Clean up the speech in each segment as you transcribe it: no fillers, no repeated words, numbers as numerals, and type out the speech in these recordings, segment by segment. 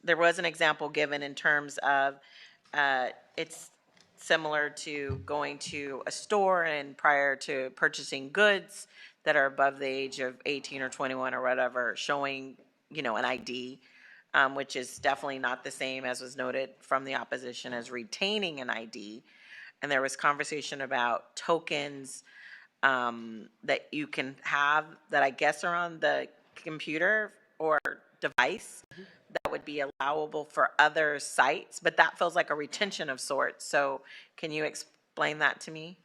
there was an example given in terms of it's similar to going to a store and prior to purchasing goods that are above the age of 18 or 21 or whatever, showing, an ID, which is definitely not the same, as was noted from the opposition, as retaining an ID. And there was conversation about tokens that you can have that I guess are on the computer or device that would be allowable for other sites, but that feels like a retention of sorts. So can you explain that to me?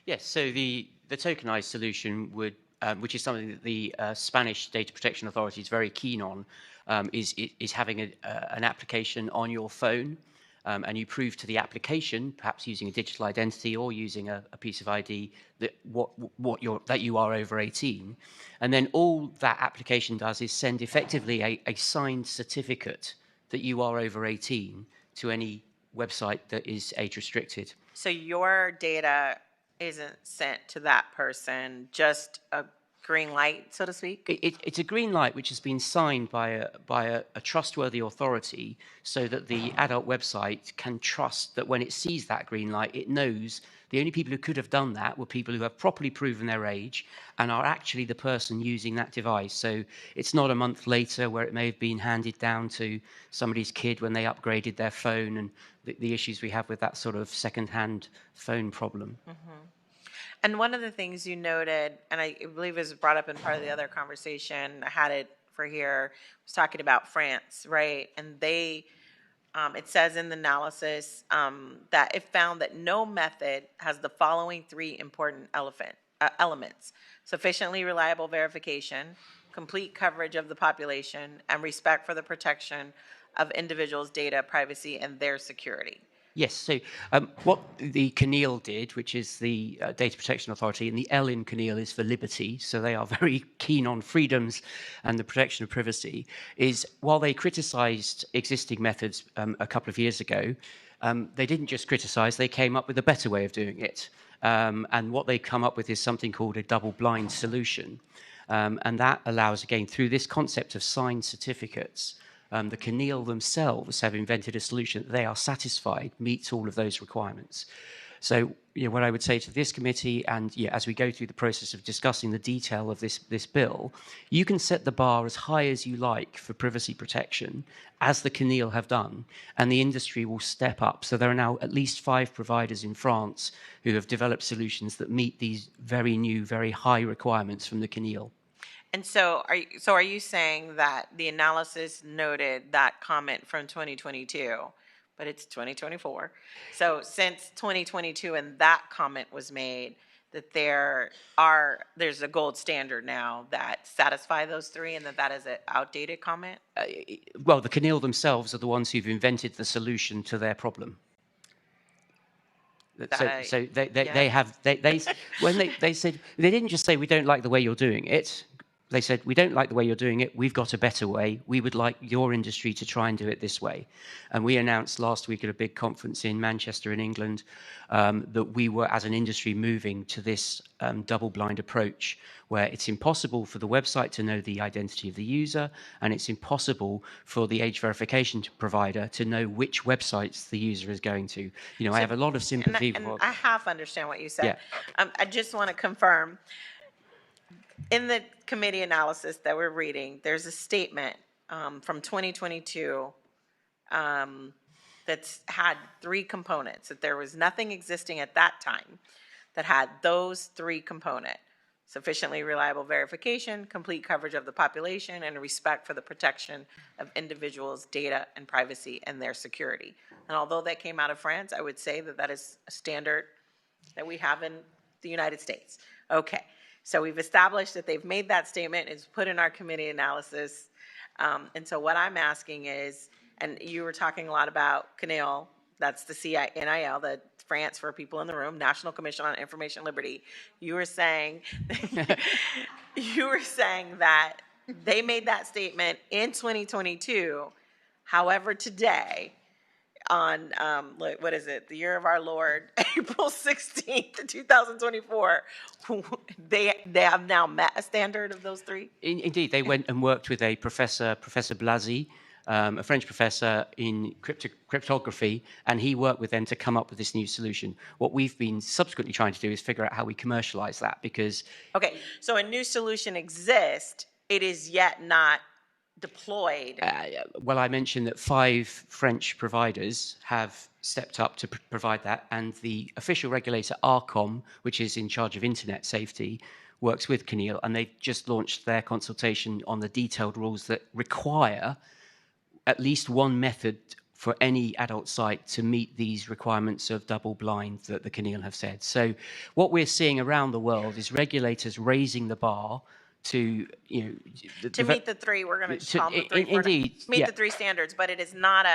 Yes, so the tokenized solution would, which is something that the Spanish Data Protection Authority is very keen on, is having an application on your phone, and you prove to the application, perhaps using a digital identity or using a piece of ID, that that you are over 18, and then all that application does is send effectively a signed certificate that you are over 18 to any website that is age restricted. So your data isn't sent to that person, just a green light, so to speak? It's a green light which has been signed by a trustworthy authority, so that the adult website can trust that when it sees that green light, it knows the only people who could have done that were people who have properly proven their age and are actually the person using that device. So it's not a month later where it may have been handed down to somebody's kid when they upgraded their phone, and the issues we have with that sort of second-hand phone problem. Mm-hmm. And one of the things you noted, and I believe it was brought up in part of the other conversation, I had it for here, was talking about France, right? And they, it says in the analysis that it found that no method has the following three important elements: sufficiently reliable verification, complete coverage of the population, and respect for the protection of individuals' data, privacy, and their security. Yes, so what the CNIL did, which is the Data Protection Authority, and the L in CNIL is for liberty, so they are very keen on freedoms and the protection of privacy, is while they criticised existing methods a couple of years ago, they didn't just criticise, they came up with a better way of doing it. And what they come up with is something called a double-blind solution. And that allows, again, through this concept of signed certificates, the CNIL themselves have invented a solution that they are satisfied meets all of those requirements. So, what I would say to this committee, and as we go through the process of discussing the detail of this bill, you can set the bar as high as you like for privacy protection, as the CNIL have done, and the industry will step up. So there are now at least 5 providers in France who have developed solutions that meet these very new, very high requirements from the CNIL. And so are you saying that the analysis noted that comment from 2022, but it's 2024? So since 2022 and that comment was made, that there's a gold standard now that satisfy those three, and that is an outdated comment? Well, the CNIL themselves are the ones who've invented the solution to their problem. So they have when they said, they didn't just say we don't like the way you're doing it. They said, we don't like the way you're doing it. We've got a better way. We would like your industry to try and do it this way. And we announced last week at a big conference in Manchester in England that we were, as an industry, moving to this double-blind approach, where it's impossible for the website to know the identity of the user, and it's impossible for the age verification provider to know which websites the user is going to. I have a lot of sympathy for... I half understand what you said. Yeah. I just want to confirm. In the committee analysis that we're reading, there's a statement from 2022 that's had 3 components, that there was nothing existing at that time that had those 3 components: sufficiently reliable verification, complete coverage of the population, and respect for the protection of individuals' data and privacy and their security. And although that came out of France, I would say that is a standard that we have in the United States. Okay. So we've established that they've made that statement, it's put in our committee analysis. And so what I'm asking is, and you were talking a lot about CNIL, that's the CNIL, the France, for people in the room, National Commission on Information Liberty. You were saying, that they made that statement in 2022. However, today, on, what is it, the year of our Lord, April 16th, 2024, they have now met a standard of those 3? Indeed, they went and worked with a Professor Blasi, a French professor in cryptography, and he worked with them to come up with this new solution. What we've been subsequently trying to do is figure out how we commercialize that, because Okay, so a new solution exists, it is yet not deployed. well, I mentioned that 5 French providers have stepped up to provide that, and the official regulator Arcom, which is in charge of internet safety, works with CNIL, and they've just launched their consultation on the detailed rules that require at least one method for any adult site to meet these requirements of double blind that the CNIL have said. So what we're seeing around the world is regulators raising the bar to, To meet the three, we're going to call them the three. Indeed, meet the 3 standards, but it is not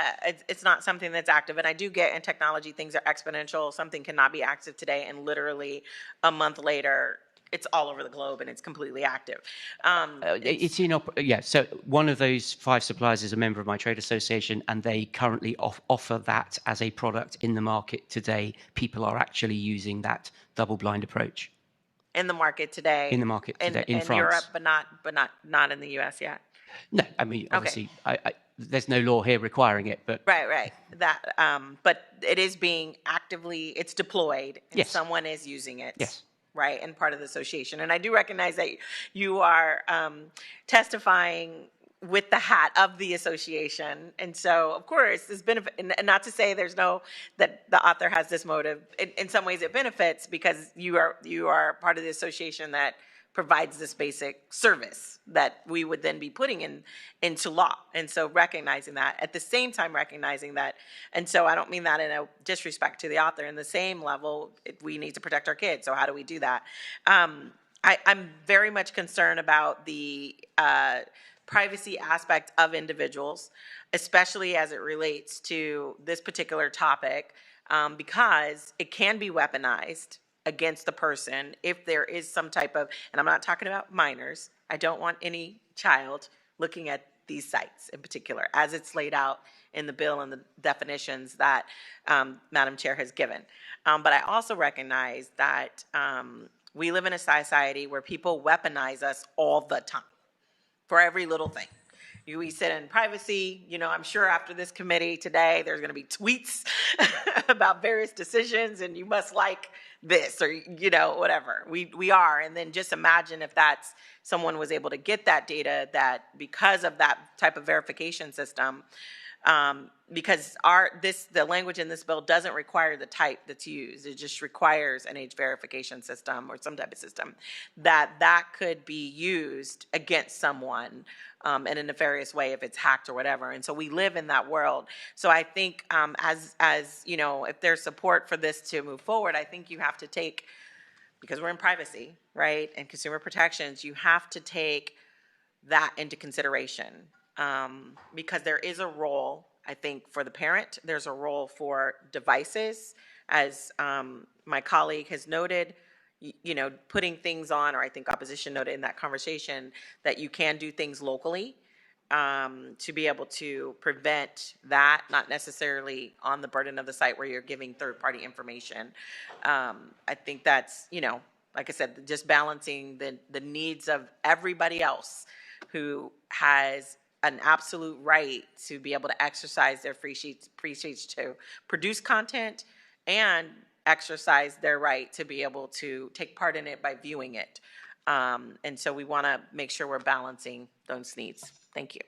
it's not something that's active. And I do get in technology, things are exponential. Something cannot be active today, and literally a month later, it's all over the globe and it's completely active. So one of those 5 suppliers is a member of my trade association, and they currently offer that as a product in the market today. People are actually using that double blind approach in the market today. In France, Europe, but not in the U.S. yet. No, I mean, obviously, there's no law here requiring it, but right. That, but it is being actively, it's deployed, and yes, someone is using it. Yes. Right, and part of the association. And I do recognize that you are testifying with the hat of the association. And so, of course, this benefit, and not to say that the author has this motive. In some ways it benefits because you are part of the association that provides this basic service that we would then be putting into law. And so recognizing that, at the same time recognizing that, and so I don't mean that in a disrespect to the author, in the same level, we need to protect our kids. So how do we do that? I'm very much concerned about the privacy aspect of individuals, especially as it relates to this particular topic, because it can be weaponized against the person if there is some type of, and I'm not talking about minors, I don't want any child looking at these sites in particular, as it's laid out in the bill and the definitions that Madam Chair has given. But I also recognize that we live in a society where people weaponize us all the time for every little thing. We sit in privacy. I'm sure after this committee today, there's going to be tweets about various decisions, and you must like this, or whatever. We are, and then just imagine if someone was able to get that data, that because of that type of verification system, because the language in this bill doesn't require the type that's used. It just requires an age verification system or some type of system that could be used against someone in a nefarious way if it's hacked or whatever. And so we live in that world. So I think as if there's support for this to move forward, I think you have to take, because we're in privacy, right, and consumer protections, you have to take that into consideration. Because there is a role, I think, for the parent. There's a role for devices, as my colleague has noted, putting things on, or I think opposition noted in that conversation, that you can do things locally to be able to prevent that, not necessarily on the burden of the site where you're giving third-party information. I think that's, like I said, just balancing the needs of everybody else who has an absolute right to be able to exercise their free speech to produce content, and exercise their right to be able to take part in it by viewing it. And so we want to make sure we're balancing those needs. Thank you.